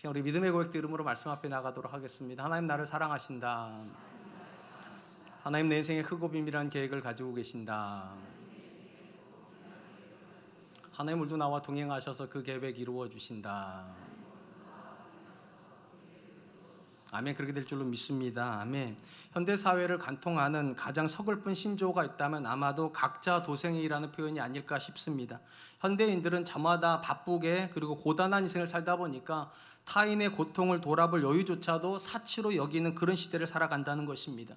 시간 우리 믿음의 고백들 이름으로 말씀 앞에 나가도록 하겠습니다. 하나님 나를 사랑하신다. 하나님 내 인생의 크고 비밀한 계획을 가지고 계신다. 하나님 오늘도 나와 동행하셔서 그 계획 이루어 주신다. 아멘. 그렇게 될 줄로 믿습니다. 아멘. 현대 사회를 관통하는 가장 서글픈 신조어가 있다면 아마도 각자 도생이라는 표현이 아닐까 싶습니다. 현대인들은 저마다 바쁘게 그리고 고단한 인생을 살다 보니까 타인의 고통을 돌아볼 여유조차도 사치로 여기는 그런 시대를 살아간다는 것입니다.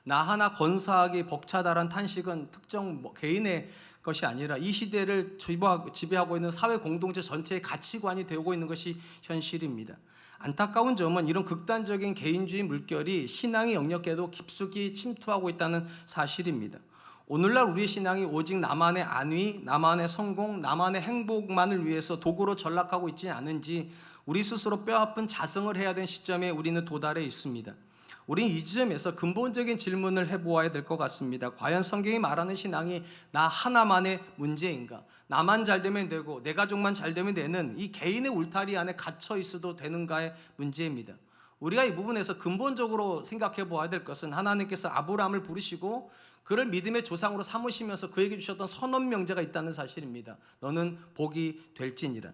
나 하나 건사하기 벅차다란 탄식은 특정 개인의 것이 아니라 이 시대를 지배하고 있는 사회 공동체 전체의 가치관이 되고 있는 것이 현실입니다. 안타까운 점은 이런 극단적인 개인주의 물결이 신앙의 영역에도 깊숙이 침투하고 있다는 사실입니다. 오늘날 우리의 신앙이 오직 나만의 안위, 나만의 성공, 나만의 행복만을 위해서 도구로 전락하고 있지 않은지 우리 스스로 뼈아픈 자성을 해야 되는 시점에 우리는 도달해 있습니다. 우리는 이 지점에서 근본적인 질문을 해보아야 될 것 같습니다. 과연 성경이 말하는 신앙이 나 하나만의 문제인가? 나만 잘 되면 되고 내 가족만 잘 되면 되는 이 개인의 울타리 안에 갇혀 있어도 되는가의 문제입니다. 우리가 이 부분에서 근본적으로 생각해 보아야 될 것은 하나님께서 아브라함을 부르시고 그를 믿음의 조상으로 삼으시면서 그에게 주셨던 선언 명제가 있다는 사실입니다. 너는 복이 될지니라.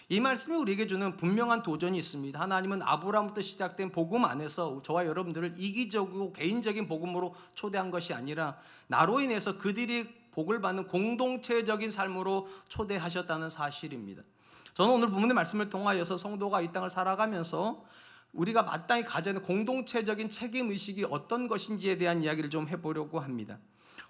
이 말씀이 우리에게 주는 분명한 도전이 있습니다. 하나님은 아브라함부터 시작된 복음 안에서 저와 여러분들을 이기적이고 개인적인 복음으로 초대한 것이 아니라 나로 인해서 그들이 복을 받는 공동체적인 삶으로 초대하셨다는 사실입니다. 저는 오늘 본문의 말씀을 통하여서 성도가 이 땅을 살아가면서 우리가 마땅히 가져야 하는 공동체적인 책임의식이 어떤 것인지에 대한 이야기를 좀 해보려고 합니다.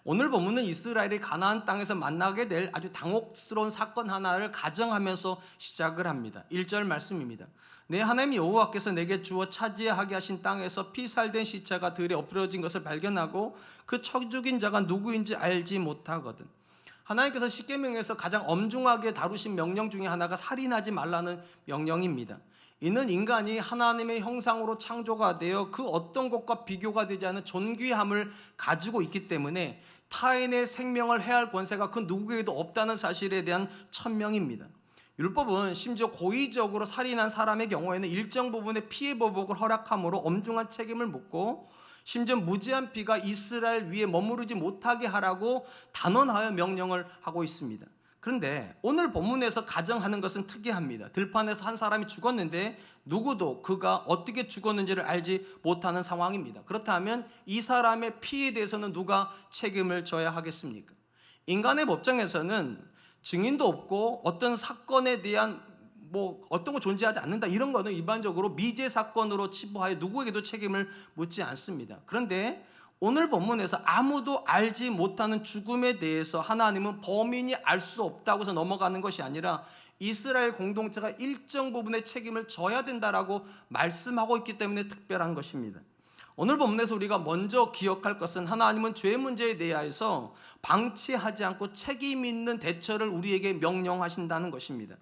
오늘 본문은 이스라엘이 가나안 땅에서 만나게 될 아주 당혹스러운 사건 하나를 가정하면서 시작을 합니다. 1절 말씀입니다. 내 하나님 여호와께서 내게 주어 차지하게 하신 땅에서 피살된 시체가 들에 엎드러진 것을 발견하고 그 쳐 죽인 자가 누구인지 알지 못하거든. 하나님께서 십계명에서 가장 엄중하게 다루신 명령 중에 하나가 살인하지 말라는 명령입니다. 이는 인간이 하나님의 형상으로 창조가 되어 그 어떤 것과 비교가 되지 않은 존귀함을 가지고 있기 때문에 타인의 생명을 해할 권세가 그 누구에게도 없다는 사실에 대한 천명입니다. 율법은 심지어 고의적으로 살인한 사람의 경우에는 일정 부분의 피해 보복을 허락함으로 엄중한 책임을 묻고 심지어 무지한 피가 이스라엘 위에 머무르지 못하게 하라고 단언하여 명령을 하고 있습니다. 그런데 오늘 본문에서 가정하는 것은 특이합니다. 들판에서 한 사람이 죽었는데 누구도 그가 어떻게 죽었는지를 알지 못하는 상황입니다. 그렇다면 이 사람의 피에 대해서는 누가 책임을 져야 하겠습니까? 인간의 법정에서는 증인도 없고 어떤 사건에 대한 어떤 거 존재하지 않는다 이런 거는 일반적으로 미제 사건으로 치부하여 누구에게도 책임을 묻지 않습니다. 그런데 오늘 본문에서 아무도 알지 못하는 죽음에 대해서 하나님은 범인이 알 수 없다고 해서 넘어가는 것이 아니라 이스라엘 공동체가 일정 부분의 책임을 져야 된다라고 말씀하고 있기 때문에 특별한 것입니다. 오늘 본문에서 우리가 먼저 기억할 것은 하나님은 죄 문제에 대하여서 방치하지 않고 책임 있는 대처를 우리에게 명령하신다는 것입니다.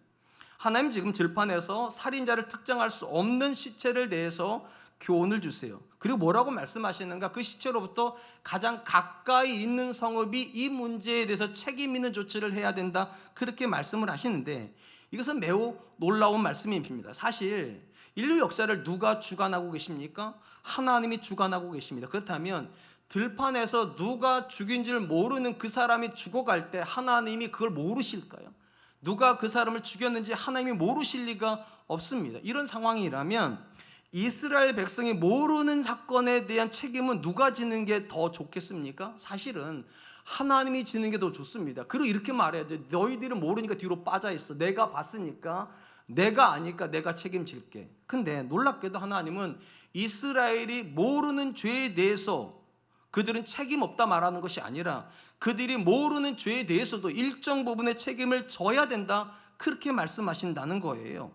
하나님 지금 들판에서 살인자를 특정할 수 없는 시체를 대해서 교훈을 주세요. 그리고 뭐라고 말씀하시는가? 그 시체로부터 가장 가까이 있는 성읍이 이 문제에 대해서 책임 있는 조치를 해야 된다. 그렇게 말씀을 하시는데 이것은 매우 놀라운 말씀입니다. 사실 인류 역사를 누가 주관하고 계십니까? 하나님이 주관하고 계십니다. 그렇다면 들판에서 누가 죽인지를 모르는 그 사람이 죽어갈 때 하나님이 그걸 모르실까요? 누가 그 사람을 죽였는지 하나님이 모르실 리가 없습니다. 이런 상황이라면 이스라엘 백성이 모르는 사건에 대한 책임은 누가 지는 게 더 좋겠습니까? 사실은 하나님이 지는 게 더 좋습니다. 그리고 이렇게 말해야 돼. 너희들은 모르니까 뒤로 빠져 있어. 내가 봤으니까, 내가 아니까 내가 책임질게. 근데 놀랍게도 하나님은 이스라엘이 모르는 죄에 대해서 그들은 책임 없다 말하는 것이 아니라 그들이 모르는 죄에 대해서도 일정 부분의 책임을 져야 된다. 그렇게 말씀하신다는 거예요.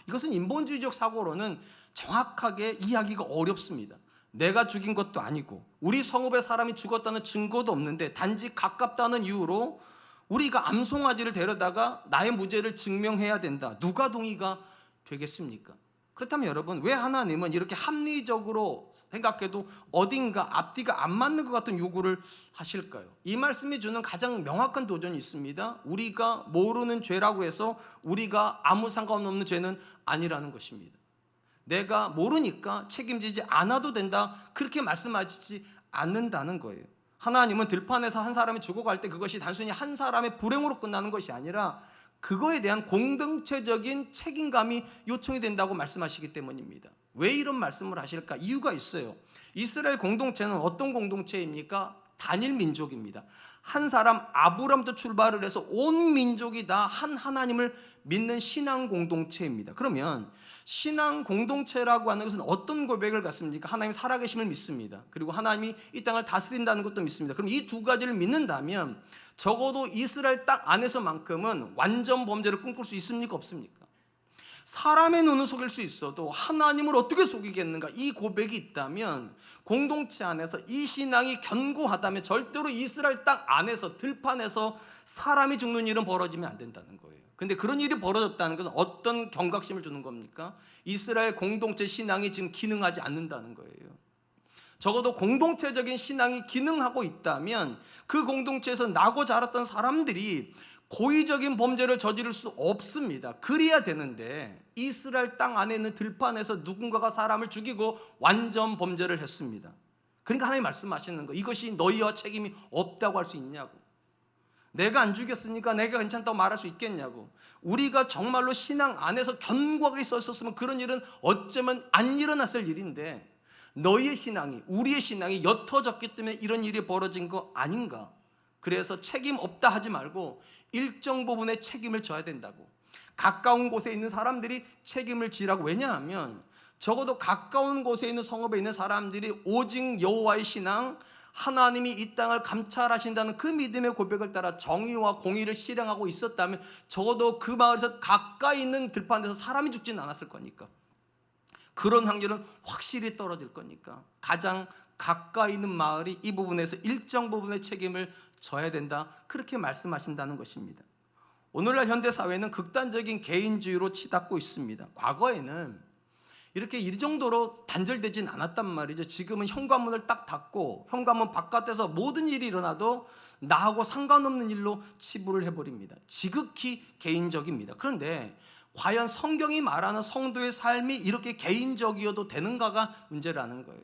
이것은 인본주의적 사고로는 정확하게 이해하기가 어렵습니다. 내가 죽인 것도 아니고 우리 성읍에 사람이 죽었다는 증거도 없는데 단지 가깝다는 이유로 우리가 암송아지를 데려다가 나의 무죄를 증명해야 된다. 누가 동의가 되겠습니까? 그렇다면 여러분, 왜 하나님은 이렇게 합리적으로 생각해도 어딘가 앞뒤가 안 맞는 것 같은 요구를 하실까요? 이 말씀이 주는 가장 명확한 도전이 있습니다. 우리가 모르는 죄라고 해서 우리가 아무 상관없는 죄는 아니라는 것입니다. 내가 모르니까 책임지지 않아도 된다, 그렇게 말씀하시지 않는다는 거예요. 하나님은 들판에서 한 사람이 죽어갈 때 그것이 단순히 한 사람의 불행으로 끝나는 것이 아니라 그거에 대한 공동체적인 책임감이 요청이 된다고 말씀하시기 때문입니다. 왜 이런 말씀을 하실까? 이유가 있어요. 이스라엘 공동체는 어떤 공동체입니까? 단일 민족입니다. 한 사람 아브람부터 출발을 해서 온 민족이 다 한 하나님을 믿는 신앙 공동체입니다. 그러면 신앙 공동체라고 하는 것은 어떤 고백을 갖습니까? 하나님 살아계심을 믿습니다. 그리고 하나님이 이 땅을 다스린다는 것도 믿습니다. 그럼 이 두 가지를 믿는다면 적어도 이스라엘 땅 안에서만큼은 완전 범죄를 꿈꿀 수 있습니까? 없습니까? 사람의 눈은 속일 수 있어도 하나님을 어떻게 속이겠는가? 이 고백이 있다면 공동체 안에서 이 신앙이 견고하다면 절대로 이스라엘 땅 안에서 들판에서 사람이 죽는 일은 벌어지면 안 된다는 거예요. 근데 그런 일이 벌어졌다는 것은 어떤 경각심을 주는 겁니까? 이스라엘 공동체 신앙이 지금 기능하지 않는다는 거예요. 적어도 공동체적인 신앙이 기능하고 있다면 그 공동체에서 나고 자랐던 사람들이 고의적인 범죄를 저지를 수 없습니다. 그래야 되는데 이스라엘 땅 안에 있는 들판에서 누군가가 사람을 죽이고 완전 범죄를 했습니다. 그러니까 하나님 말씀하시는 거, 이것이 너희와 책임이 없다고 할 수 있냐고. 내가 안 죽였으니까 내가 괜찮다고 말할 수 있겠냐고. 우리가 정말로 신앙 안에서 견고하게 서 있었으면 그런 일은 어쩌면 안 일어났을 일인데 너희의 신앙이, 우리의 신앙이 옅어졌기 때문에 이런 일이 벌어진 거 아닌가. 그래서 책임 없다 하지 말고 일정 부분의 책임을 져야 된다고. 가까운 곳에 있는 사람들이 책임을 지라고. 왜냐하면 적어도 가까운 곳에 있는 성읍에 있는 사람들이 오직 여호와의 신앙, 하나님이 이 땅을 감찰하신다는 그 믿음의 고백을 따라 정의와 공의를 실행하고 있었다면 적어도 그 마을에서 가까이 있는 들판에서 사람이 죽지는 않았을 거니까. 그런 확률은 확실히 떨어질 거니까 가장 가까이 있는 마을이 이 부분에서 일정 부분의 책임을 져야 된다, 그렇게 말씀하신다는 것입니다. 오늘날 현대사회는 극단적인 개인주의로 치닫고 있습니다. 과거에는 이렇게 이 정도로 단절되진 않았단 말이죠. 지금은 현관문을 딱 닫고 현관문 바깥에서 모든 일이 일어나도 나하고 상관없는 일로 치부를 해버립니다. 지극히 개인적입니다. 그런데 과연 성경이 말하는 성도의 삶이 이렇게 개인적이어도 되는가가 문제라는 거예요.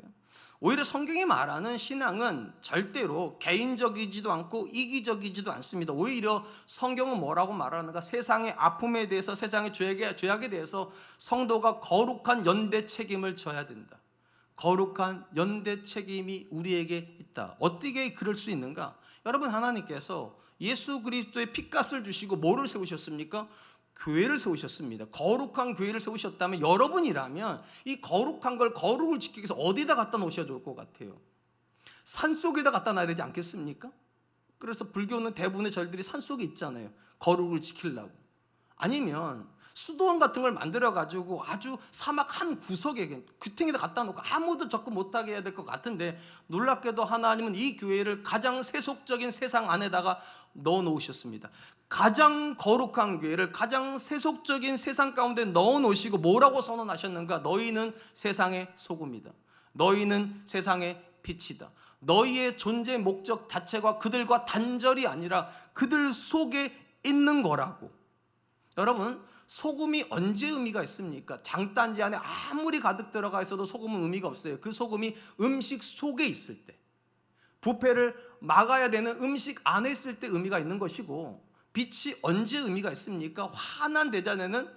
오히려 성경이 말하는 신앙은 절대로 개인적이지도 않고 이기적이지도 않습니다. 오히려 성경은 뭐라고 말하는가? 세상의 아픔에 대해서, 세상의 죄악에 대해서 성도가 거룩한 연대 책임을 져야 된다. 거룩한 연대 책임이 우리에게 있다. 어떻게 그럴 수 있는가? 여러분, 하나님께서 예수 그리스도의 핏값을 주시고 뭐를 세우셨습니까? 교회를 세우셨습니다. 거룩한 교회를 세우셨다면 여러분이라면 이 거룩한 걸, 거룩을 지키기 위해서 어디다 갖다 놓으셔야 좋을 것 같아요? 산속에다 갖다 놔야 되지 않겠습니까? 그래서 불교는 대부분의 절들이 산속에 있잖아요. 거룩을 지키려고. 아니면 수도원 같은 걸 만들어가지고 아주 사막 한 구석에 귀퉁이에다 갖다 놓고 아무도 접근 못하게 해야 될 것 같은데, 놀랍게도 하나님은 이 교회를 가장 세속적인 세상 안에다가 넣어 놓으셨습니다. 가장 거룩한 교회를 가장 세속적인 세상 가운데 넣어 놓으시고 뭐라고 선언하셨는가? 너희는 세상의 소금이다. 너희는 세상의 빛이다. 너희의 존재 목적 자체가 그들과 단절이 아니라 그들 속에 있는 거라고. 여러분, 소금이 언제 의미가 있습니까? 장단지 안에 아무리 가득 들어가 있어도 소금은 의미가 없어요. 그 소금이 음식 속에 있을 때, 부패를 막아야 되는 음식 안에 있을 때 의미가 있는 것이고, 빛이 언제 의미가 있습니까? 환한 대낮에는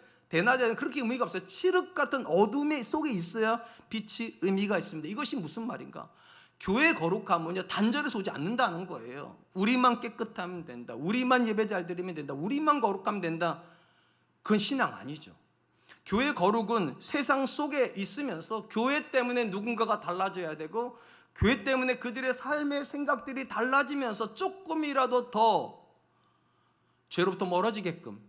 그렇게 의미가 없어요. 칠흑 같은 어둠의 속에 있어야 빛이 의미가 있습니다. 이것이 무슨 말인가? 교회 거룩함은요, 단절해서 오지 않는다는 거예요. 우리만 깨끗하면 된다, 우리만 예배 잘 드리면 된다, 우리만 거룩하면 된다. 그건 신앙 아니죠. 교회 거룩은 세상 속에 있으면서 교회 때문에 누군가가 달라져야 되고, 교회 때문에 그들의 삶의 생각들이 달라지면서 조금이라도 더 죄로부터 멀어지게끔,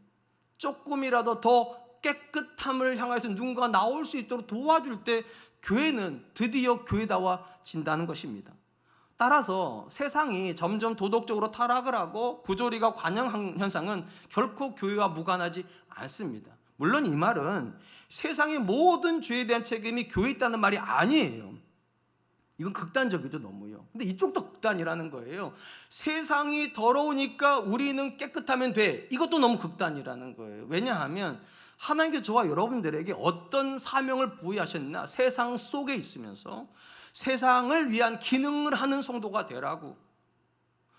조금이라도 더 깨끗함을 향해서 누군가가 나올 수 있도록 도와줄 때 교회는 드디어 교회다워진다는 것입니다. 따라서 세상이 점점 도덕적으로 타락을 하고 부조리가 관영한 현상은 결코 교회와 무관하지 않습니다. 물론 이 말은 세상의 모든 죄에 대한 책임이 교회에 있다는 말이 아니에요. 이건 극단적이죠, 너무요. 근데 이쪽도 극단이라는 거예요. 세상이 더러우니까 우리는 깨끗하면 돼. 이것도 너무 극단이라는 거예요. 왜냐하면 하나님께서 저와 여러분들에게 어떤 사명을 부여하셨나? 세상 속에 있으면서 세상을 위한 기능을 하는 성도가 되라고,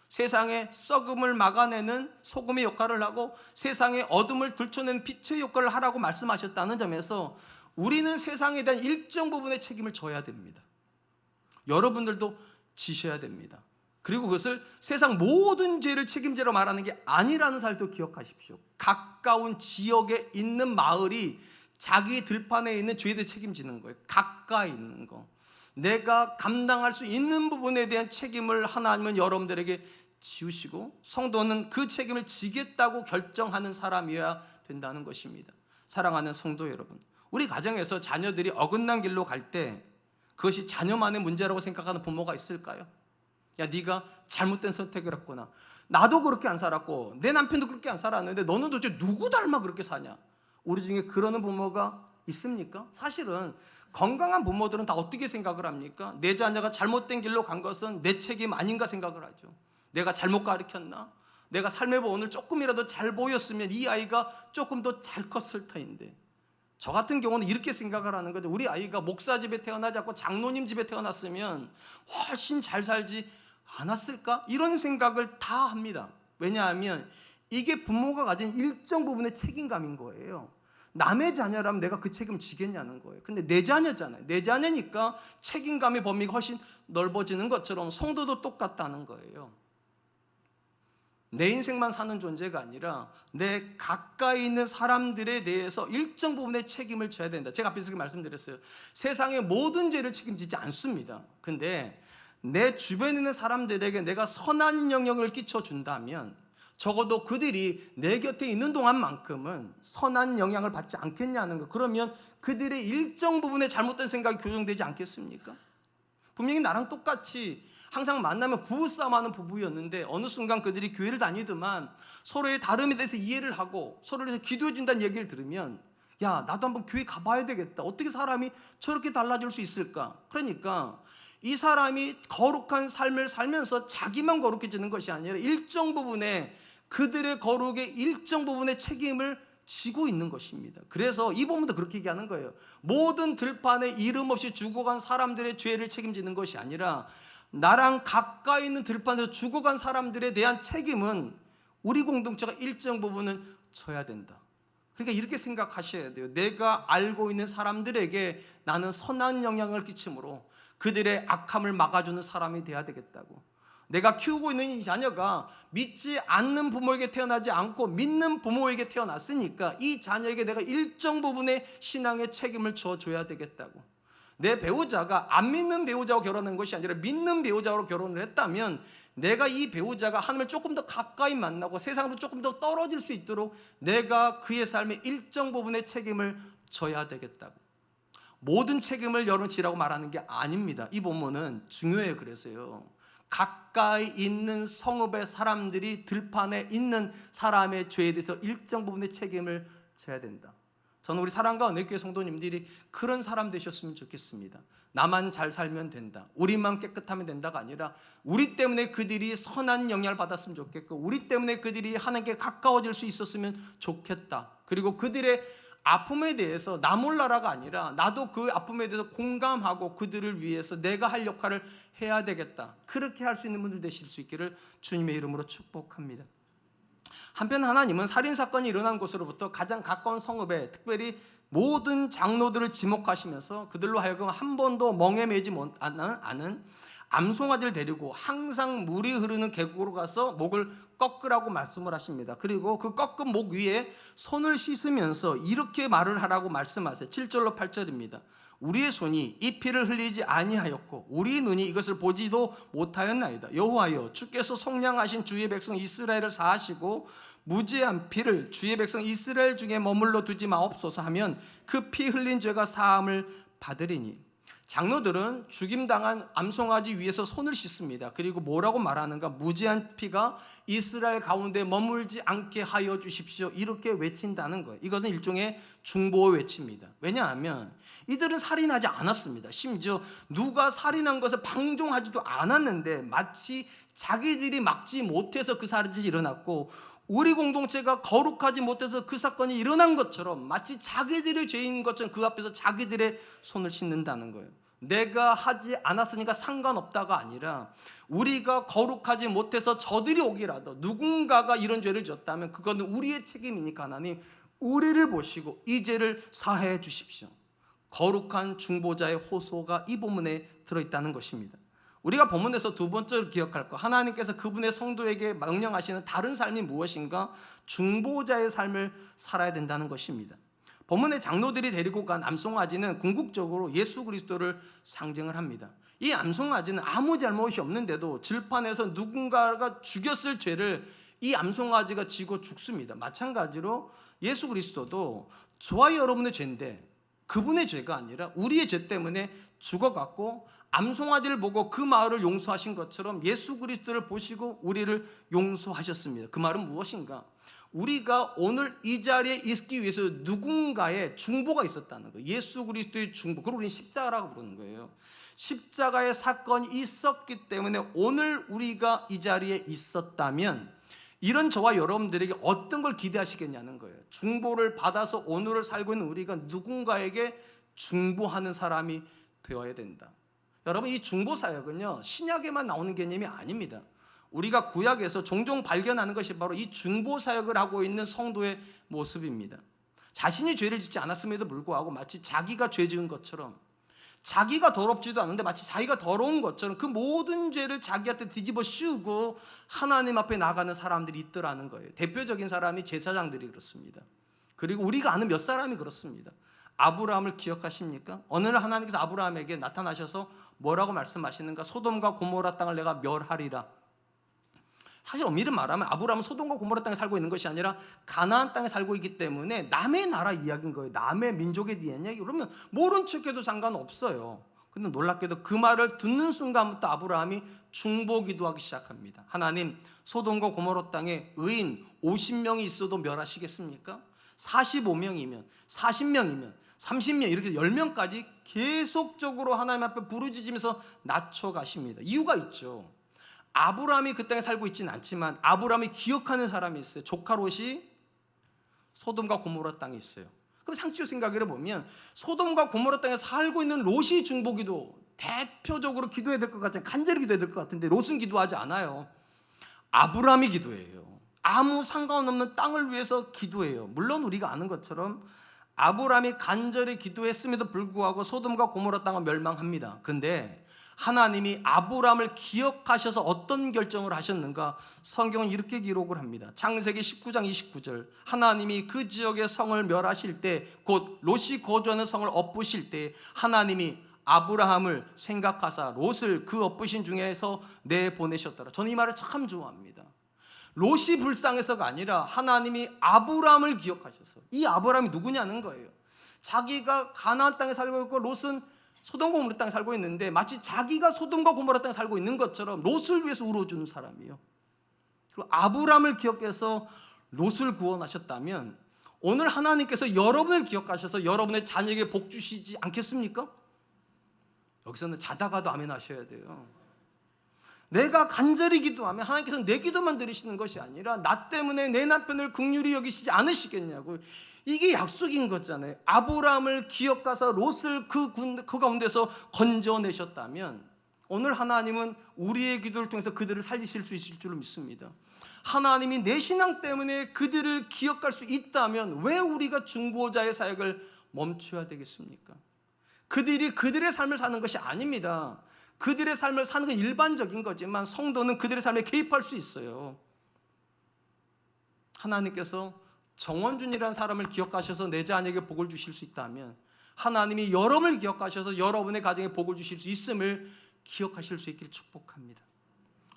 세상의 썩음을 막아내는 소금의 역할을 하고 세상의 어둠을 들춰내는 빛의 역할을 하라고 말씀하셨다는 점에서 우리는 세상에 대한 일정 부분의 책임을 져야 됩니다. 여러분들도 지셔야 됩니다. 그리고 그것을 세상 모든 죄를 책임지러 말하는 게 아니라는 사실도 기억하십시오. 가까운 지역에 있는 마을이 자기 들판에 있는 죄를 책임지는 거예요. 가까이 있는 거, 내가 감당할 수 있는 부분에 대한 책임을 하나님은 여러분들에게 지우시고 성도는 그 책임을 지겠다고 결정하는 사람이어야 된다는 것입니다. 사랑하는 성도 여러분, 우리 가정에서 자녀들이 어긋난 길로 갈 때 그것이 자녀만의 문제라고 생각하는 부모가 있을까요? 야, 네가 잘못된 선택을 했구나. 나도 그렇게 안 살았고 내 남편도 그렇게 안 살았는데 너는 도대체 누구 닮아 그렇게 사냐? 우리 중에 그러는 부모가 있습니까? 사실은 건강한 부모들은 다 어떻게 생각을 합니까? 내 자녀가 잘못된 길로 간 것은 내 책임 아닌가 생각을 하죠. 내가 잘못 가르쳤나? 내가 삶의 보온을 조금이라도 잘 보였으면 이 아이가 조금 더 잘 컸을 터인데, 저 같은 경우는 이렇게 생각을 하는 거죠. 우리 아이가 목사 집에 태어나지 않고 장로님 집에 태어났으면 훨씬 잘 살지 않았을까? 이런 생각을 다 합니다. 왜냐하면 이게 부모가 가진 일정 부분의 책임감인 거예요. 남의 자녀라면 내가 그 책임을 지겠냐는 거예요. 근데 내 자녀잖아요. 내 자녀니까 책임감의 범위가 훨씬 넓어지는 것처럼 성도도 똑같다는 거예요. 내 인생만 사는 존재가 아니라 내 가까이 있는 사람들에 대해서 일정 부분의 책임을 져야 된다. 제가 앞에서 그렇게 말씀드렸어요. 세상의 모든 죄를 책임지지 않습니다. 근데 내 주변에 있는 사람들에게 내가 선한 영향을 끼쳐준다면 적어도 그들이 내 곁에 있는 동안만큼은 선한 영향을 받지 않겠냐는 거. 그러면 그들의 일정 부분의 잘못된 생각이 교정되지 않겠습니까? 분명히 나랑 똑같이 항상 만나면 부부싸움하는 부부였는데 어느 순간 그들이 교회를 다니더만 서로의 다름에 대해서 이해를 하고 서로를 위해서 기도해 준다는 얘기를 들으면, 야, 나도 한번 교회 가봐야 되겠다. 어떻게 사람이 저렇게 달라질 수 있을까? 그러니까 이 사람이 거룩한 삶을 살면서 자기만 거룩해지는 것이 아니라 일정 부분의 그들의 거룩의 일정 부분의 책임을 지고 있는 것입니다. 그래서 이 부분도 그렇게 얘기하는 거예요. 모든 들판에 이름 없이 죽어간 사람들의 죄를 책임지는 것이 아니라 나랑 가까이 있는 들판에서 죽어간 사람들에 대한 책임은 우리 공동체가 일정 부분은 져야 된다. 그러니까 이렇게 생각하셔야 돼요. 내가 알고 있는 사람들에게 나는 선한 영향을 끼침으로 그들의 악함을 막아주는 사람이 돼야 되겠다고. 내가 키우고 있는 이 자녀가 믿지 않는 부모에게 태어나지 않고 믿는 부모에게 태어났으니까 이 자녀에게 내가 일정 부분의 신앙의 책임을 져줘야 되겠다고. 내 배우자가 안 믿는 배우자와 결혼한 것이 아니라 믿는 배우자로 결혼을 했다면 내가 이 배우자가 하나님을 조금 더 가까이 만나고 세상으로 조금 더 떨어질 수 있도록 내가 그의 삶에 일정 부분의 책임을 져야 되겠다고. 모든 책임을 여러분 지라고 말하는 게 아닙니다. 이 본문은 중요해요. 그래서요, 가까이 있는 성읍의 사람들이 들판에 있는 사람의 죄에 대해서 일정 부분의 책임을 져야 된다. 저는 우리 사랑과 은혜교회 성도님들이 그런 사람 되셨으면 좋겠습니다. 나만 잘 살면 된다, 우리만 깨끗하면 된다가 아니라 우리 때문에 그들이 선한 영향을 받았으면 좋겠고 우리 때문에 그들이 하나님께 가까워질 수 있었으면 좋겠다. 그리고 그들의 아픔에 대해서 나 몰라라가 아니라 나도 그 아픔에 대해서 공감하고 그들을 위해서 내가 할 역할을 해야 되겠다. 그렇게 할 수 있는 분들 되실 수 있기를 주님의 이름으로 축복합니다. 한편 하나님은 살인사건이 일어난 곳으로부터 가장 가까운 성읍에 특별히 모든 장로들을 지목하시면서 그들로 하여금 한 번도 멍에 매지 않은 암송아지를 데리고 항상 물이 흐르는 계곡으로 가서 목을 꺾으라고 말씀을 하십니다. 그리고 그 꺾은 목 위에 손을 씻으면서 이렇게 말을 하라고 말씀하세요. 7절로 8절입니다. 우리의 손이 이 피를 흘리지 아니하였고 우리 눈이 이것을 보지도 못하였나이다. 여호와여, 주께서 속량하신 주의 백성 이스라엘을 사하시고 무죄한 피를 주의 백성 이스라엘 중에 머물러 두지 마옵소서 하면 그 피 흘린 죄가 사함을 받으리니. 장로들은 죽임당한 암송아지 위에서 손을 씻습니다. 그리고 뭐라고 말하는가? 무죄한 피가 이스라엘 가운데 머물지 않게 하여 주십시오, 이렇게 외친다는 거예요. 이것은 일종의 중보 외침입니다. 왜냐하면 이들은 살인하지 않았습니다. 심지어 누가 살인한 것을 방종하지도 않았는데 마치 자기들이 막지 못해서 그 살인이 일어났고 우리 공동체가 거룩하지 못해서 그 사건이 일어난 것처럼 마치 자기들의 죄인 것처럼 그 앞에서 자기들의 손을 씻는다는 거예요. 내가 하지 않았으니까 상관없다가 아니라 우리가 거룩하지 못해서 저들이 오기라도 누군가가 이런 죄를 졌다면 그거는 우리의 책임이니까 하나님 우리를 보시고 이 죄를 사해 주십시오. 거룩한 중보자의 호소가 이 본문에 들어있다는 것입니다. 우리가 본문에서 두 번째로 기억할 것, 하나님께서 그분의 성도에게 명령하시는 다른 삶이 무엇인가? 중보자의 삶을 살아야 된다는 것입니다. 본문의 장로들이 데리고 간 암송아지는 궁극적으로 예수 그리스도를 상징을 합니다. 이 암송아지는 아무 잘못이 없는데도 들판에서 누군가가 죽였을 죄를 이 암송아지가 지고 죽습니다. 마찬가지로 예수 그리스도도 저와 여러분의 죄인데 그분의 죄가 아니라 우리의 죄 때문에 죽어갔고 암송아지를 보고 그 마을을 용서하신 것처럼 예수 그리스도를 보시고 우리를 용서하셨습니다. 그 말은 무엇인가? 우리가 오늘 이 자리에 있기 위해서 누군가의 중보가 있었다는 거예요. 예수 그리스도의 중보, 그걸 우리는 십자가라고 부르는 거예요. 십자가의 사건이 있었기 때문에 오늘 우리가 이 자리에 있었다면 이런 저와 여러분들에게 어떤 걸 기대하시겠냐는 거예요. 중보를 받아서 오늘을 살고 있는 우리가 누군가에게 중보하는 사람이 되어야 된다. 여러분, 이 중보 사역은요 신약에만 나오는 개념이 아닙니다. 우리가 구약에서 종종 발견하는 것이 바로 이 중보 사역을 하고 있는 성도의 모습입니다. 자신이 죄를 짓지 않았음에도 불구하고 마치 자기가 죄 지은 것처럼, 자기가 더럽지도 않은데 마치 자기가 더러운 것처럼 그 모든 죄를 자기한테 뒤집어 씌우고 하나님 앞에 나가는 사람들이 있더라는 거예요. 대표적인 사람이 제사장들이 그렇습니다. 그리고 우리가 아는 몇 사람이 그렇습니다. 아브라함을 기억하십니까? 어느 날 하나님께서 아브라함에게 나타나셔서 뭐라고 말씀하시는가? 소돔과 고모라 땅을 내가 멸하리라. 사실 엄밀히 말하면 아브라함은 소돔과 고모라 땅에 살고 있는 것이 아니라 가나안 땅에 살고 있기 때문에 남의 나라 이야기인 거예요. 남의 민족에 대한 이야기. 그러면 모른 척해도 상관없어요. 근데 놀랍게도 그 말을 듣는 순간부터 아브라함이 중보 기도하기 시작합니다. 하나님, 소돔과 고모라 땅에 의인 50명이 있어도 멸하시겠습니까? 45명이면, 40명이면, 30명 이렇게 10명까지 계속적으로 하나님 앞에 부르짖으면서 낮춰가십니다. 이유가 있죠. 아브라함이 그 땅에 살고 있지는 않지만 아브라함이 기억하는 사람이 있어요. 조카 롯이 소돔과 고모라 땅에 있어요. 그럼 상식적으로 생각해 보면 소돔과 고모라 땅에 살고 있는 롯이 중보기도 대표적으로 기도해야 될 것 같아요. 간절히 기도해야 될 것 같은데 롯은 기도하지 않아요. 아브라함이 기도해요. 아무 상관없는 땅을 위해서 기도해요. 물론 우리가 아는 것처럼 아브라함이 간절히 기도했음에도 불구하고 소돔과 고모라 땅은 멸망합니다. 그런데 하나님이 아브라함을 기억하셔서 어떤 결정을 하셨는가? 성경은 이렇게 기록을 합니다. 창세기 19장 29절, 하나님이 그 지역의 성을 멸하실 때, 곧 롯이 거주하는 성을 엎으실 때 하나님이 아브라함을 생각하사 롯을 그 엎으신 중에서 내보내셨더라. 저는 이 말을 참 좋아합니다. 롯이 불쌍해서가 아니라 하나님이 아브라함을 기억하셔서, 이 아브라함이 누구냐는 거예요. 자기가 가나안 땅에 살고 있고 롯은 소돔과 고모라 땅에 살고 있는데 마치 자기가 소돔과 고모라 땅에 살고 있는 것처럼 롯을 위해서 울어주는 사람이에요. 그리고 아브라함을 기억해서 롯을 구원하셨다면 오늘 하나님께서 여러분을 기억하셔서 여러분의 자녀에게 복 주시지 않겠습니까? 여기서는 자다가도 아멘 하셔야 돼요. 내가 간절히 기도하면 하나님께서 내 기도만 들으시는 것이 아니라 나 때문에 내 남편을 긍휼히 여기시지 않으시겠냐고. 이게 약속인 거잖아요. 아브라함을 기억하사 롯을 그 가운데서 건져내셨다면 오늘 하나님은 우리의 기도를 통해서 그들을 살리실 수 있을 줄로 믿습니다. 하나님이 내 신앙 때문에 그들을 기억할 수 있다면 왜 우리가 중보자의 사역을 멈춰야 되겠습니까? 그들이 그들의 삶을 사는 것이 아닙니다. 그들의 삶을 사는 건 일반적인 거지만 성도는 그들의 삶에 개입할 수 있어요. 하나님께서 정원준이라는 사람을 기억하셔서 내 자녀에게 복을 주실 수 있다면 하나님이 여러분을 기억하셔서 여러분의 가정에 복을 주실 수 있음을 기억하실 수 있기를 축복합니다.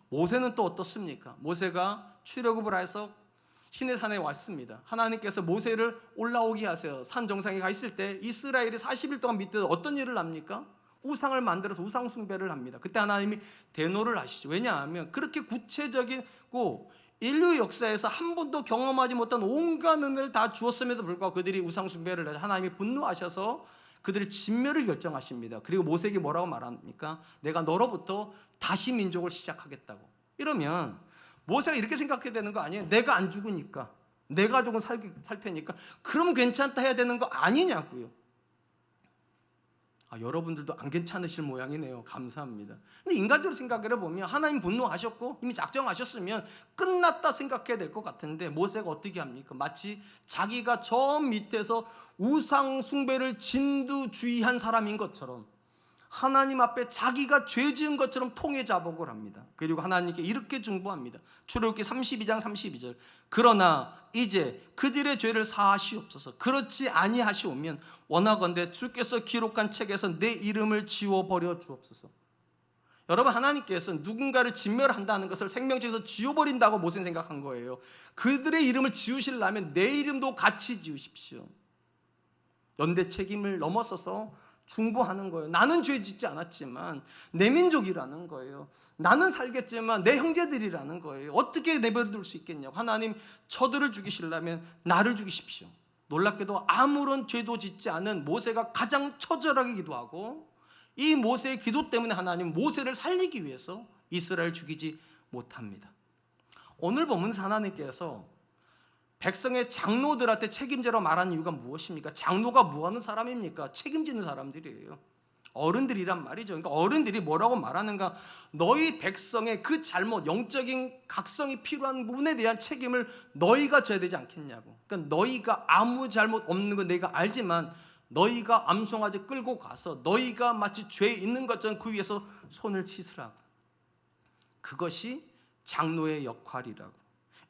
모세는 또 어떻습니까? 모세가 출애굽을 해서 시내산에 왔습니다. 하나님께서 모세를 올라오게 하세요. 산 정상에 가 있을 때 이스라엘이 40일 동안 밑에서 어떤 일을 합니까? 우상을 만들어서 우상 숭배를 합니다. 그때 하나님이 대노를 하시죠. 왜냐하면 그렇게 구체적이고 인류 역사에서 한 번도 경험하지 못한 온갖 은혜를 다 주었음에도 불구하고 그들이 우상 숭배를 해서 하나님이 분노하셔서 그들의 진멸을 결정하십니다. 그리고 모세에게 뭐라고 말합니까? 내가 너로부터 다시 민족을 시작하겠다고. 이러면 모세가 이렇게 생각해야 되는 거 아니에요? 내가 안 죽으니까, 내 가족은 살 테니까 그럼 괜찮다 해야 되는 거 아니냐고요. 여러분들도 안 괜찮으실 모양이네요. 감사합니다. 근데 인간적으로 생각을 해보면 하나님 분노하셨고 이미 작정하셨으면 끝났다 생각해야 될 것 같은데 모세가 어떻게 합니까? 마치 자기가 저 밑에서 우상 숭배를 진두주의한 사람인 것처럼 하나님 앞에 자기가 죄 지은 것처럼 통해자복을 합니다. 그리고 하나님께 이렇게 중보합니다. 출애굽기 32장 32절. 그러나 이제 그들의 죄를 사하시옵소서. 그렇지 아니하시오면 원하건대 주께서 기록한 책에서 내 이름을 지워버려 주옵소서. 여러분, 하나님께서 누군가를 진멸한다는 것을 생명책에서 지워버린다고 모세는 생각한 거예요. 그들의 이름을 지우시려면 내 이름도 같이 지우십시오. 연대 책임을 넘어서서 중보하는 거예요. 나는 죄 짓지 않았지만 내 민족이라는 거예요. 나는 살겠지만 내 형제들이라는 거예요. 어떻게 내버려둘 수 있겠냐고. 하나님, 저들을 죽이시려면 나를 죽이십시오. 놀랍게도 아무런 죄도 짓지 않은 모세가 가장 처절하게 기도하고 이 모세의 기도 때문에 하나님 모세를 살리기 위해서 이스라엘을 죽이지 못합니다. 오늘 본문에서 하나님께서 백성의 장로들한테 책임져라 말하는 이유가 무엇입니까? 장로가 뭐하는 사람입니까? 책임지는 사람들이에요. 어른들이란 말이죠. 그러니까 어른들이 뭐라고 말하는가? 너희 백성의 그 잘못, 영적인 각성이 필요한 부분에 대한 책임을 너희가 져야 되지 않겠냐고. 그러니까 너희가 아무 잘못 없는 거 내가 알지만 너희가 암송아지 끌고 가서 너희가 마치 죄 있는 것처럼 그 위에서 손을 치으라고. 그것이 장로의 역할이라고.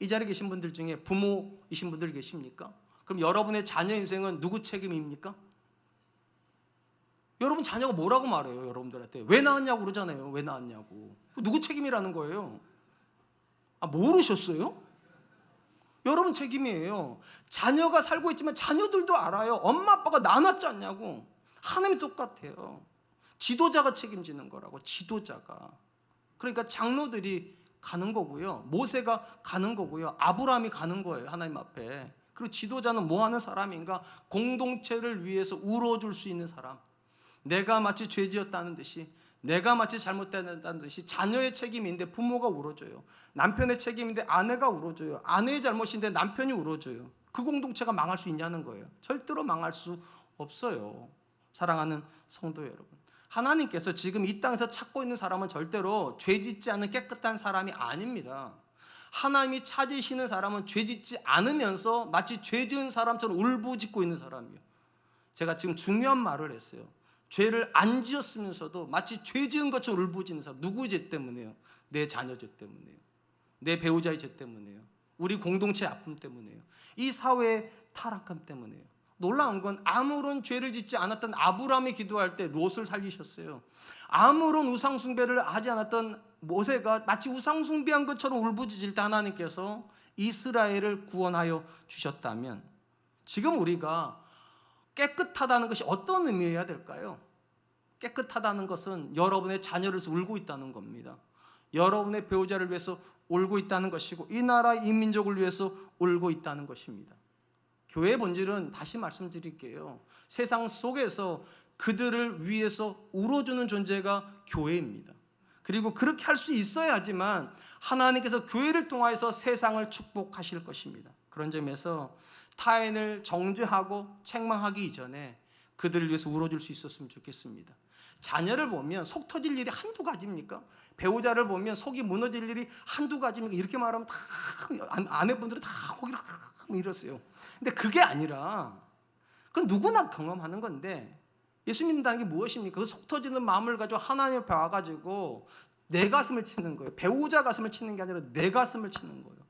이 자리에 계신 분들 중에 부모이신 분들 계십니까? 그럼 여러분의 자녀 인생은 누구 책임입니까? 여러분 자녀가 뭐라고 말해요? 여러분들한테 왜 낳았냐고 그러잖아요. 왜 낳았냐고. 누구 책임이라는 거예요? 모르셨어요? 여러분 책임이에요. 자녀가 살고 있지만 자녀들도 알아요. 엄마 아빠가 낳았지 않냐고. 하나님이 똑같아요. 지도자가 책임지는 거라고. 지도자가. 그러니까 장로들이 가는 거고요. 모세가 가는 거고요. 아브라함이 가는 거예요. 하나님 앞에. 그리고 지도자는 뭐 하는 사람인가? 공동체를 위해서 울어줄 수 있는 사람. 내가 마치 죄 지었다는 듯이, 내가 마치 잘못됐다는 듯이 자녀의 책임인데 부모가 울어줘요. 남편의 책임인데 아내가 울어줘요. 아내의 잘못인데 남편이 울어줘요. 그 공동체가 망할 수 있냐는 거예요. 절대로 망할 수 없어요. 사랑하는 성도 여러분, 하나님께서 지금 이 땅에서 찾고 있는 사람은 절대로 죄 짓지 않은 깨끗한 사람이 아닙니다. 하나님이 찾으시는 사람은 죄 짓지 않으면서 마치 죄 지은 사람처럼 울부짖고 있는 사람이에요. 제가 지금 중요한 말을 했어요. 죄를 안 지었으면서도 마치 죄 지은 것처럼 울부짖는 사람. 누구 죄 때문에요? 내 자녀 죄 때문에요. 내 배우자의 죄 때문에요. 우리 공동체의 아픔 때문에요. 이 사회의 타락함 때문에요. 놀라운 건 아무런 죄를 짓지 않았던 아브라함이 기도할 때 롯을 살리셨어요. 아무런 우상숭배를 하지 않았던 모세가 마치 우상숭배한 것처럼 울부짖을 때 하나님께서 이스라엘을 구원하여 주셨다면 지금 우리가 깨끗하다는 것이 어떤 의미여야 될까요? 깨끗하다는 것은 여러분의 자녀를 위해서 울고 있다는 겁니다. 여러분의 배우자를 위해서 울고 있다는 것이고 이 나라 이 민족을 위해서 울고 있다는 것입니다. 교회의 본질은 다시 말씀드릴게요. 세상 속에서 그들을 위해서 울어주는 존재가 교회입니다. 그리고 그렇게 할 수 있어야 하지만 하나님께서 교회를 통하여서 세상을 축복하실 것입니다. 그런 점에서 타인을 정죄하고 책망하기 이전에 그들을 위해서 울어줄 수 있었으면 좋겠습니다. 자녀를 보면 속 터질 일이 한두 가지입니까? 배우자를 보면 속이 무너질 일이 한두 가지입니까? 이렇게 말하면 다 아내분들은 다 호기를 이러세요. 근데 그게 아니라 그건 누구나 경험하는 건데 예수 믿는다는 게 무엇입니까? 그 속 터지는 마음을 가지고 하나님 앞에 와가지고 내 가슴을 치는 거예요. 배우자 가슴을 치는 게 아니라 내 가슴을 치는 거예요.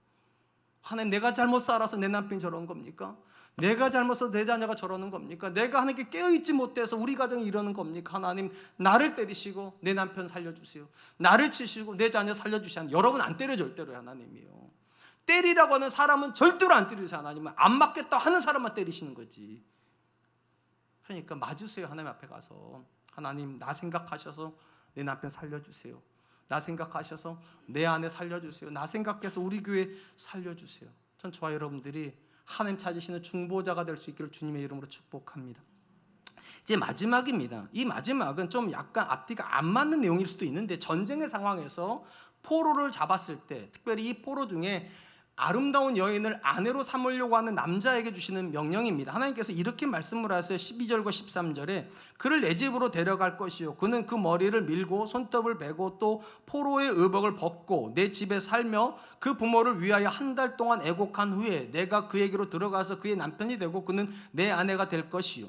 하나님, 내가 잘못 살아서 내 남편이 저런 겁니까? 내가 잘못해서 내 자녀가 저러는 겁니까? 내가 하나님께 깨어있지 못해서 우리 가정이 이러는 겁니까? 하나님, 나를 때리시고 내 남편 살려주세요. 나를 치시고 내 자녀 살려주시면 여러분 안 때려 절대로 하나님이요. 때리라고 하는 사람은 절대로 안 때리세요. 하나님은 안 맞겠다 하는 사람만 때리시는 거지. 그러니까 맞으세요. 하나님 앞에 가서 하나님, 나 생각하셔서 내 남편 살려주세요. 나 생각하셔서 내 아내 살려주세요. 나 생각해서 우리 교회 살려주세요. 전 저와 여러분들이 하나님 찾으시는 중보자가 될 수 있기를 주님의 이름으로 축복합니다. 이제 마지막입니다. 이 마지막은 좀 약간 앞뒤가 안 맞는 내용일 수도 있는데 전쟁의 상황에서 포로를 잡았을 때, 특별히 이 포로 중에 아름다운 여인을 아내로 삼으려고 하는 남자에게 주시는 명령입니다. 하나님께서 이렇게 말씀을 하세요. 12절과 13절에 그를 내 집으로 데려갈 것이요 그는 그 머리를 밀고 손톱을 베고 또 포로의 의복을 벗고 내 집에 살며 그 부모를 위하여 한 달 동안 애곡한 후에 내가 그에게로 들어가서 그의 남편이 되고 그는 내 아내가 될 것이요.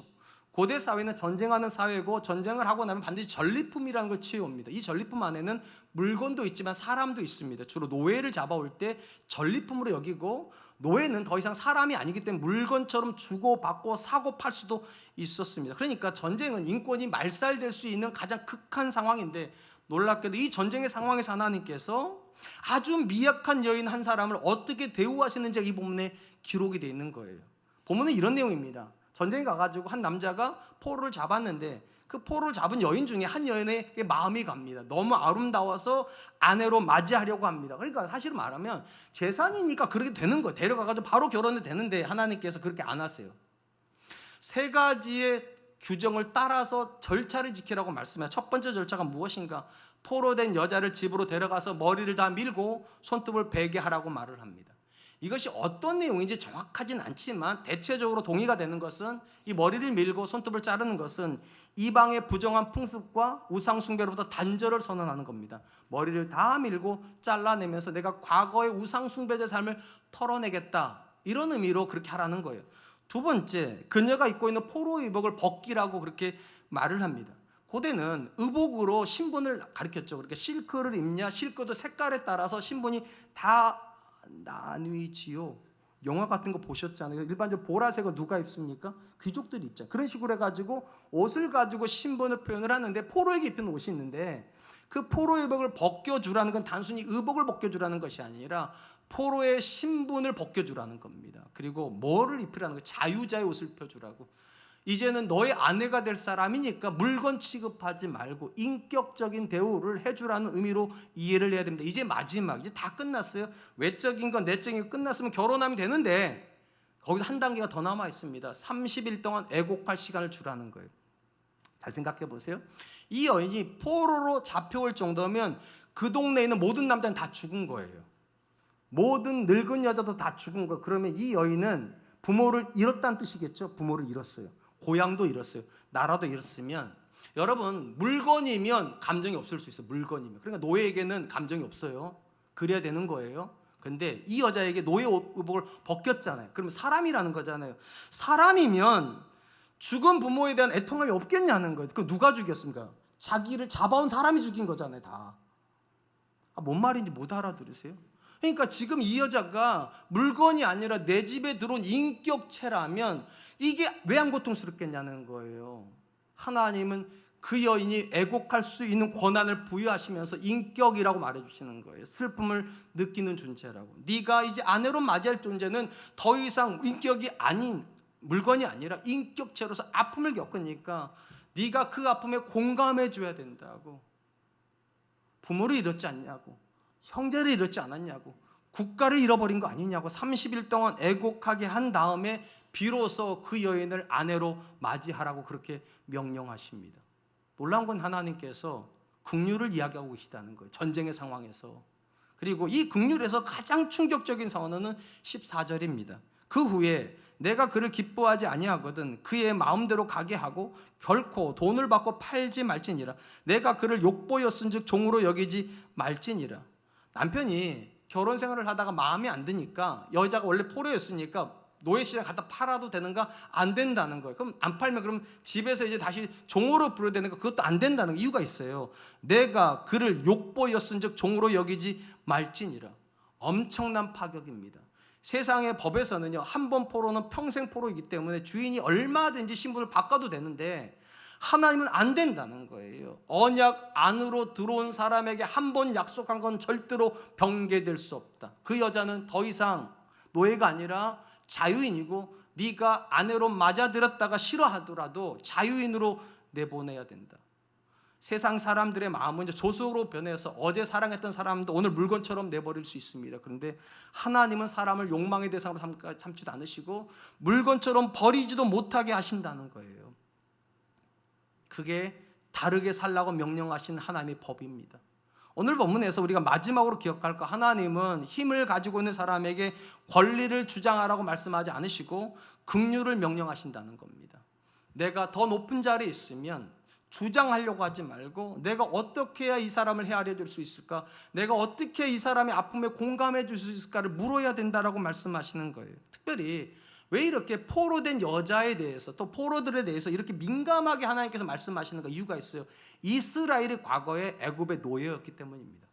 고대 사회는 전쟁하는 사회고 전쟁을 하고 나면 반드시 전리품이라는 걸 취해옵니다. 이 전리품 안에는 물건도 있지만 사람도 있습니다. 주로 노예를 잡아올 때 전리품으로 여기고 노예는 더 이상 사람이 아니기 때문에 물건처럼 주고받고 사고 팔 수도 있었습니다. 그러니까 전쟁은 인권이 말살될 수 있는 가장 극한 상황인데 놀랍게도 이 전쟁의 상황에서 하나님께서 아주 미약한 여인 한 사람을 어떻게 대우하시는지가 이 본문에 기록이 되어 있는 거예요. 본문은 이런 내용입니다. 전쟁에 가가지고 한 남자가 포로를 잡았는데 그 포로를 잡은 여인 중에 한 여인에게 마음이 갑니다. 너무 아름다워서 아내로 맞이하려고 합니다. 그러니까 사실 말하면 재산이니까 그렇게 되는 거예요. 데려가가지고 바로 결혼이 되는데 하나님께서 그렇게 안 하세요. 세 가지의 규정을 따라서 절차를 지키라고 말씀해요. 첫 번째 절차가 무엇인가? 포로된 여자를 집으로 데려가서 머리를 다 밀고 손톱을 베게 하라고 말을 합니다. 이것이 어떤 내용인지 정확하진 않지만 대체적으로 동의가 되는 것은 이 머리를 밀고 손톱을 자르는 것은 이방의 부정한 풍습과 우상 숭배로부터 단절을 선언하는 겁니다. 머리를 다 밀고 잘라내면서 내가 과거의 우상 숭배자의 삶을 털어내겠다, 이런 의미로 그렇게 하라는 거예요. 두 번째, 그녀가 입고 있는 포로 의복을 벗기라고 그렇게 말을 합니다. 고대는 의복으로 신분을 가리켰죠. 그렇게 실크를 입냐, 실크도 색깔에 따라서 신분이 다 나뉘지요. 영화 같은 거 보셨잖아요. 일반적으로 보라색은 누가 입습니까? 귀족들이 입잖아요. 그런 식으로 해가지고 옷을 가지고 신분을 표현을 하는데 포로에게 입힌 옷이 있는데 그 포로 의복을 벗겨주라는 건 단순히 의복을 벗겨주라는 것이 아니라 포로의 신분을 벗겨주라는 겁니다. 그리고 뭐를 입히라는 거예요? 자유자의 옷을 펴주라고. 이제는 너의 아내가 될 사람이니까 물건 취급하지 말고 인격적인 대우를 해주라는 의미로 이해를 해야 됩니다. 이제 마지막, 이제 다 끝났어요. 외적인 건 내적인 건 끝났으면 결혼하면 되는데 거기서 한 단계가 더 남아 있습니다. 30일 동안 애곡할 시간을 주라는 거예요. 잘 생각해 보세요. 이 여인이 포로로 잡혀올 정도면 그 동네에 있는 모든 남자는 다 죽은 거예요. 모든 늙은 여자도 다 죽은 거예요. 그러면 이 여인은 부모를 잃었다는 뜻이겠죠. 부모를 잃었어요. 고향도 잃었어요. 나라도 잃었으면, 여러분, 물건이면 감정이 없을 수 있어요. 물건이면. 그러니까 노예에게는 감정이 없어요. 그래야 되는 거예요. 근데 이 여자에게 노예 의복을 벗겼잖아요. 그러면 사람이라는 거잖아요. 사람이면 죽은 부모에 대한 애통함이 없겠냐는 거예요. 그럼 누가 죽였습니까? 자기를 잡아온 사람이 죽인 거잖아요. 다. 뭔 말인지 못 알아들으세요? 그러니까 지금 이 여자가 물건이 아니라 내 집에 들어온 인격체라면 이게 왜 안 고통스럽겠냐는 거예요. 하나님은 그 여인이 애곡할 수 있는 권한을 부여하시면서 인격이라고 말해주시는 거예요. 슬픔을 느끼는 존재라고. 네가 이제 아내로 맞이할 존재는 더 이상 인격이 아닌, 물건이 아니라 인격체로서 아픔을 겪으니까 네가 그 아픔에 공감해 줘야 된다고. 부모를 잃었지 않냐고, 형제를 잃었지 않았냐고, 국가를 잃어버린 거 아니냐고 30일 동안 애곡하게 한 다음에 비로소 그 여인을 아내로 맞이하라고 그렇게 명령하십니다. 놀라운 건 하나님께서 긍휼을 이야기하고 계시다는 거예요. 전쟁의 상황에서. 그리고 이 긍휼에서 가장 충격적인 선언은 14절입니다. 그 후에 내가 그를 기뻐하지 아니하거든 그의 마음대로 가게 하고 결코 돈을 받고 팔지 말지니라. 내가 그를 욕보였은즉 종으로 여기지 말지니라. 남편이 결혼 생활을 하다가 마음에 안 드니까, 여자가 원래 포로였으니까 노예시장 갖다 팔아도 되는가? 안 된다는 거예요. 그럼 안 팔면 그럼 집에서 이제 다시 종으로 부려야 되는가? 그것도 안 된다는 이유가 있어요. 내가 그를 욕보였은즉 종으로 여기지 말지니라. 엄청난 파격입니다. 세상의 법에서는요, 한 번 포로는 평생 포로이기 때문에 주인이 얼마든지 신분을 바꿔도 되는데 하나님은 안 된다는 거예요. 언약 안으로 들어온 사람에게 한 번 약속한 건 절대로 변개될 수 없다. 그 여자는 더 이상 노예가 아니라 자유인이고 네가 아내로 맞아들였다가 싫어하더라도 자유인으로 내보내야 된다. 세상 사람들의 마음은 이제 조속으로 변해서 어제 사랑했던 사람도 오늘 물건처럼 내버릴 수 있습니다. 그런데 하나님은 사람을 욕망의 대상으로 삼지도 않으시고 물건처럼 버리지도 못하게 하신다는 거예요. 그게 다르게 살라고 명령하신 하나님의 법입니다. 오늘 본문에서 우리가 마지막으로 기억할 거, 하나님은 힘을 가지고 있는 사람에게 권리를 주장하라고 말씀하지 않으시고 긍휼을 명령하신다는 겁니다. 내가 더 높은 자리에 있으면 주장하려고 하지 말고 내가 어떻게 해야 이 사람을 헤아려 줄 수 있을까, 내가 어떻게 이 사람의 아픔에 공감해 줄 수 있을까를 물어야 된다라고 말씀하시는 거예요. 특별히 왜 이렇게 포로된 여자에 대해서 또 포로들에 대해서 이렇게 민감하게 하나님께서 말씀하시는가, 이유가 있어요. 이스라엘이 과거에 애굽의 노예였기 때문입니다.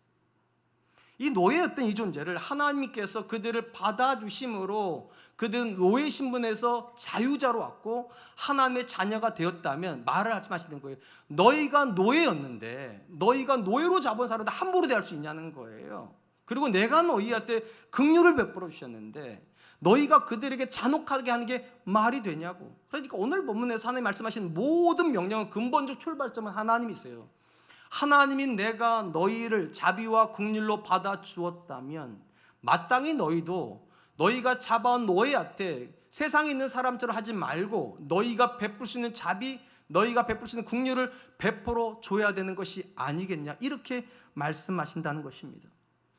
이 노예였던 이 존재를 하나님께서 그들을 받아주심으로 그들은 노예 신분에서 자유자로 왔고 하나님의 자녀가 되었다면 말을 하시는 거예요. 너희가 노예였는데 너희가 노예로 잡은 사람들 함부로 대할 수 있냐는 거예요. 그리고 내가 너희한테 긍휼을 베풀어 주셨는데 너희가 그들에게 잔혹하게 하는 게 말이 되냐고. 그러니까 오늘 본문에서 하나님 말씀하신 모든 명령은 근본적 출발점은 하나님이세요. 하나님이 내가 너희를 자비와 긍휼로 받아 주었다면 마땅히 너희도 너희가 잡아온 노예한테 세상에 있는 사람처럼 하지 말고 너희가 베풀 수 있는 자비, 너희가 베풀 수 있는 긍휼을 베풀어 줘야 되는 것이 아니겠냐, 이렇게 말씀하신다는 것입니다.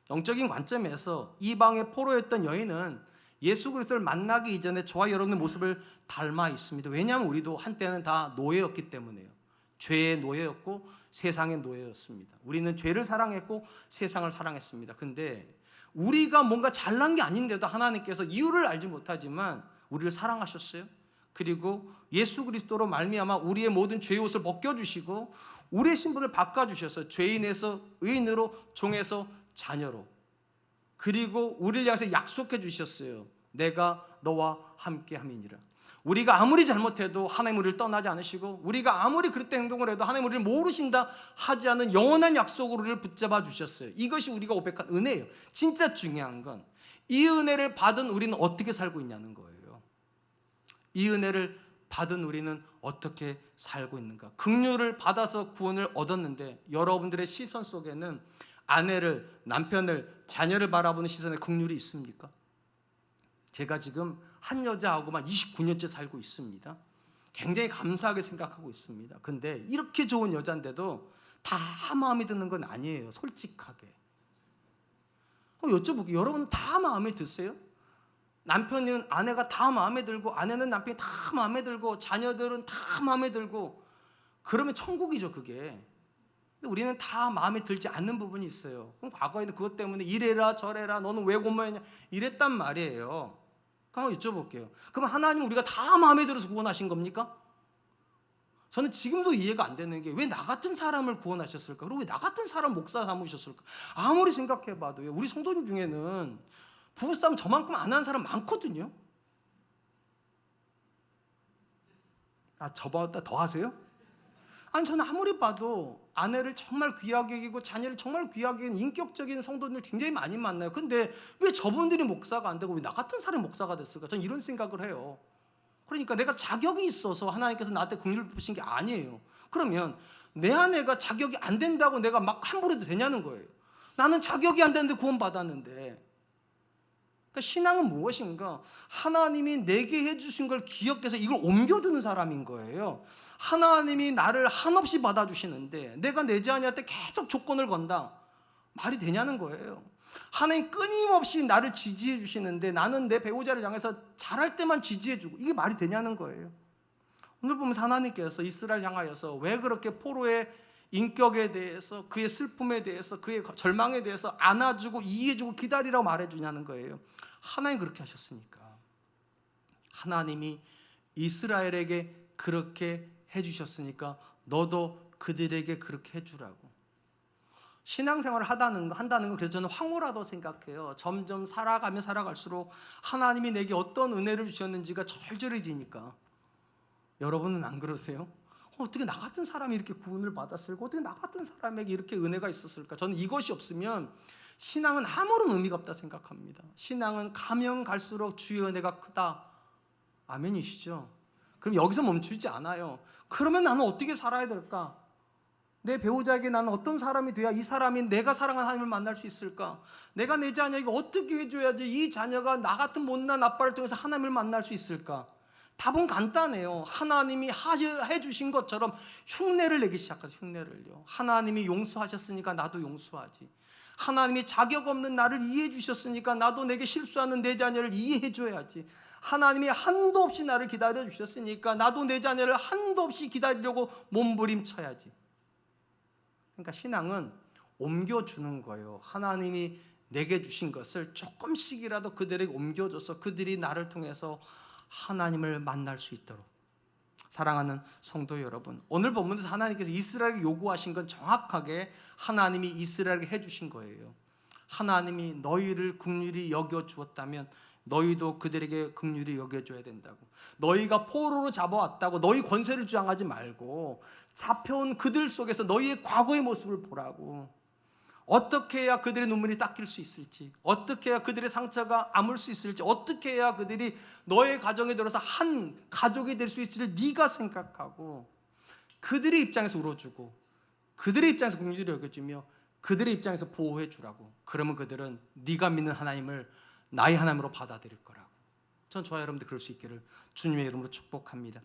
영적인 관점에서 이방의 포로였던 여인은 예수 그리스도를 만나기 이전에 저와 여러분의 모습을 닮아 있습니다. 왜냐하면 우리도 한때는 다 노예였기 때문에요. 죄의 노예였고 세상의 노예였습니다. 우리는 죄를 사랑했고 세상을 사랑했습니다. 근데 우리가 뭔가 잘난 게 아닌데도 하나님께서 이유를 알지 못하지만 우리를 사랑하셨어요. 그리고 예수 그리스도로 말미암아 우리의 모든 죄의 옷을 벗겨주시고 우리의 신분을 바꿔주셔서 죄인에서 의인으로, 종에서 자녀로, 그리고 우리를 향해서 약속해 주셨어요. 내가 너와 함께 함이니라. 우리가 아무리 잘못해도 하나님 우리를 떠나지 않으시고 우리가 아무리 그릇된 행동을 해도 하나님 우리를 모르신다 하지 않은 영원한 약속으로 우리를 붙잡아 주셨어요. 이것이 우리가 고백한 은혜예요. 진짜 중요한 건 이 은혜를 받은 우리는 어떻게 살고 있냐는 거예요. 이 은혜를 받은 우리는 어떻게 살고 있는가. 긍휼을 받아서 구원을 얻었는데 여러분들의 시선 속에는 아내를, 남편을, 자녀를 바라보는 시선에 긍휼이 있습니까? 제가 지금 한 여자하고만 29년째 살고 있습니다. 굉장히 감사하게 생각하고 있습니다. 근데 이렇게 좋은 여자인데도 다 마음에 드는 건 아니에요. 솔직하게. 여쭤볼게요. 여러분 다 마음에 드세요? 남편은 아내가 다 마음에 들고 아내는 남편이 다 마음에 들고 자녀들은 다 마음에 들고 그러면 천국이죠, 그게. 근데 우리는 다 마음에 들지 않는 부분이 있어요. 그럼 과거에는 그것 때문에 이래라 저래라 너는 왜 고마워했냐 이랬단 말이에요. 그럼 여쭤볼게요. 그럼 하나님은 우리가 다 마음에 들어서 구원하신 겁니까? 저는 지금도 이해가 안 되는 게 왜 나 같은 사람을 구원하셨을까? 그리고 왜 나 같은 사람 목사 삼으셨을까? 아무리 생각해봐도요, 우리 성도님 중에는 부부싸움 저만큼 안 하는 사람 많거든요. 저보다 더 하세요? 아니 저는 아무리 봐도 아내를 정말 귀하게 여기고 자녀를 정말 귀하게 여기는 인격적인 성도들 굉장히 많이 만나요. 근데 왜 저분들이 목사가 안 되고 왜 나 같은 사람이 목사가 됐을까? 저는 이런 생각을 해요. 그러니까 내가 자격이 있어서 하나님께서 나한테 긍휼을 베푸신 게 아니에요. 그러면 내 아내가 자격이 안 된다고 내가 막 함부로 해도 되냐는 거예요. 나는 자격이 안 되는데 구원받았는데. 그러니까 신앙은 무엇인가? 하나님이 내게 해주신 걸 기억해서 이걸 옮겨주는 사람인 거예요. 하나님이 나를 한없이 받아주시는데 내가 내 자녀한테 계속 조건을 건다. 말이 되냐는 거예요. 하나님 끊임없이 나를 지지해 주시는데 나는 내 배우자를 향해서 잘할 때만 지지해 주고, 이게 말이 되냐는 거예요. 오늘 보면서 하나님께서 이스라엘 향하여서 왜 그렇게 포로의 인격에 대해서, 그의 슬픔에 대해서, 그의 절망에 대해서 안아주고 이해해주고 기다리라고 말해주냐는 거예요. 하나님 그렇게 하셨으니까. 하나님이 이스라엘에게 그렇게 해주셨으니까 너도 그들에게 그렇게 해주라고. 신앙생활을 한다는 건 그래서 저는 황홀하다고 생각해요. 점점 살아가면 살아갈수록 하나님이 내게 어떤 은혜를 주셨는지가 절절해지니까. 여러분은 안 그러세요? 어떻게 나 같은 사람이 이렇게 구원을 받았을까? 어떻게 나 같은 사람에게 이렇게 은혜가 있었을까? 저는 이것이 없으면 신앙은 아무런 의미가 없다 생각합니다. 신앙은 가면 갈수록 주의 은혜가 크다. 아멘이시죠? 그럼 여기서 멈추지 않아요. 그러면 나는 어떻게 살아야 될까? 내 배우자에게 나는 어떤 사람이 돼야 이 사람이 내가 사랑하는 하나님을 만날 수 있을까? 내가 내 자녀에게 어떻게 해줘야지 이 자녀가 나 같은 못난 아빠를 통해서 하나님을 만날 수 있을까? 답은 간단해요. 하나님이 해주신 것처럼 흉내를 내기 시작하죠. 흉내를요. 하나님이 용서하셨으니까 나도 용서하지. 하나님이 자격 없는 나를 이해해 주셨으니까 나도 내게 실수하는 내 자녀를 이해해 줘야지. 하나님이 한도 없이 나를 기다려 주셨으니까 나도 내 자녀를 한도 없이 기다리려고 몸부림쳐야지. 그러니까 신앙은 옮겨주는 거예요. 하나님이 내게 주신 것을 조금씩이라도 그들에게 옮겨줘서 그들이 나를 통해서 하나님을 만날 수 있도록. 사랑하는 성도 여러분, 오늘 본문에서 하나님께서 이스라엘에게 요구하신 건 정확하게 하나님이 이스라엘에게 해주신 거예요. 하나님이 너희를 긍휼히 여겨주었다면 너희도 그들에게 긍휼히 여겨줘야 된다고. 너희가 포로로 잡아왔다고 너희 권세를 주장하지 말고 잡혀온 그들 속에서 너희의 과거의 모습을 보라고. 어떻게 해야 그들의 눈물이 닦일 수 있을지, 어떻게 해야 그들의 상처가 아물 수 있을지, 어떻게 해야 그들이 너의 가정에 들어서 한 가족이 될 수 있을지 네가 생각하고 그들의 입장에서 울어주고 그들의 입장에서 긍휼히 여겨주며 그들의 입장에서 보호해 주라고. 그러면 그들은 네가 믿는 하나님을 나의 하나님으로 받아들일 거라고. 전 저와 여러분들 그럴 수 있기를 주님의 이름으로 축복합니다.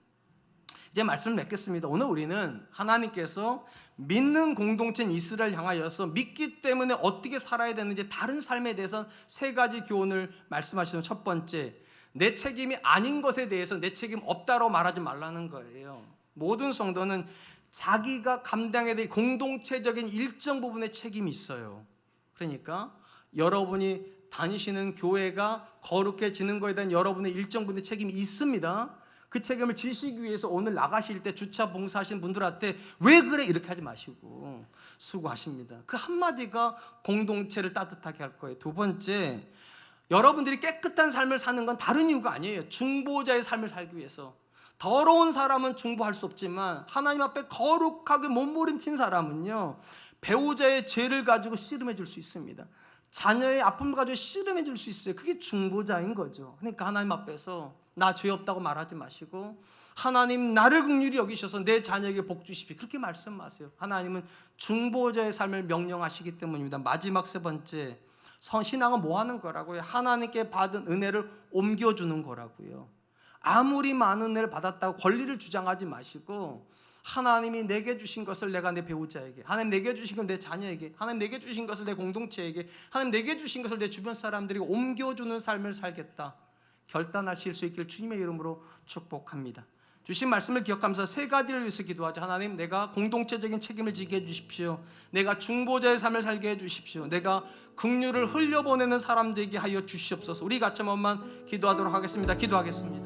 이제 말씀을 맺겠습니다. 오늘 우리는 하나님께서 믿는 공동체인 이스라엘 향하여서 믿기 때문에 어떻게 살아야 되는지 다른 삶에 대해서 세 가지 교훈을 말씀하시는. 첫 번째, 내 책임이 아닌 것에 대해서 내 책임 없다고 말하지 말라는 거예요. 모든 성도는 자기가 감당해야 될 공동체적인 일정 부분의 책임이 있어요. 그러니까 여러분이 다니시는 교회가 거룩해지는 것에 대한 여러분의 일정 부분의 책임이 있습니다. 그 책임을 지시기 위해서 오늘 나가실 때 주차 봉사하시는 분들한테 왜 그래 이렇게 하지 마시고 수고하십니다. 그 한마디가 공동체를 따뜻하게 할 거예요. 두 번째, 여러분들이 깨끗한 삶을 사는 건 다른 이유가 아니에요. 중보자의 삶을 살기 위해서. 더러운 사람은 중보할 수 없지만 하나님 앞에 거룩하게 몸부림친 사람은요, 배우자의 죄를 가지고 씨름해 줄 수 있습니다. 자녀의 아픔을 가지고 씨름해 줄 수 있어요. 그게 중보자인 거죠. 그러니까 하나님 앞에서 나 죄 없다고 말하지 마시고 하나님 나를 긍휼히 여기셔서 내 자녀에게 복 주십시오. 그렇게 말씀하세요. 하나님은 중보자의 삶을 명령하시기 때문입니다. 마지막 세 번째, 신앙은 뭐 하는 거라고요? 하나님께 받은 은혜를 옮겨주는 거라고요. 아무리 많은 은혜를 받았다고 권리를 주장하지 마시고 하나님이 내게 주신 것을 내가 내 배우자에게, 하나님 내게 주신 것 내 자녀에게, 하나님 내게 주신 것을 내 공동체에게, 하나님 내게 주신 것을 내 주변 사람들에게 옮겨주는 삶을 살겠다 결단하실 수 있길 주님의 이름으로 축복합니다. 주신 말씀을 기억하면서 세 가지를 위해서 기도하자. 하나님, 내가 공동체적인 책임을 지게 해주십시오. 내가 중보자의 삶을 살게 해주십시오. 내가 긍휼을 흘려보내는 사람 되게 하여 주시옵소서. 우리 같이 한번만 기도하도록 하겠습니다. 기도하겠습니다.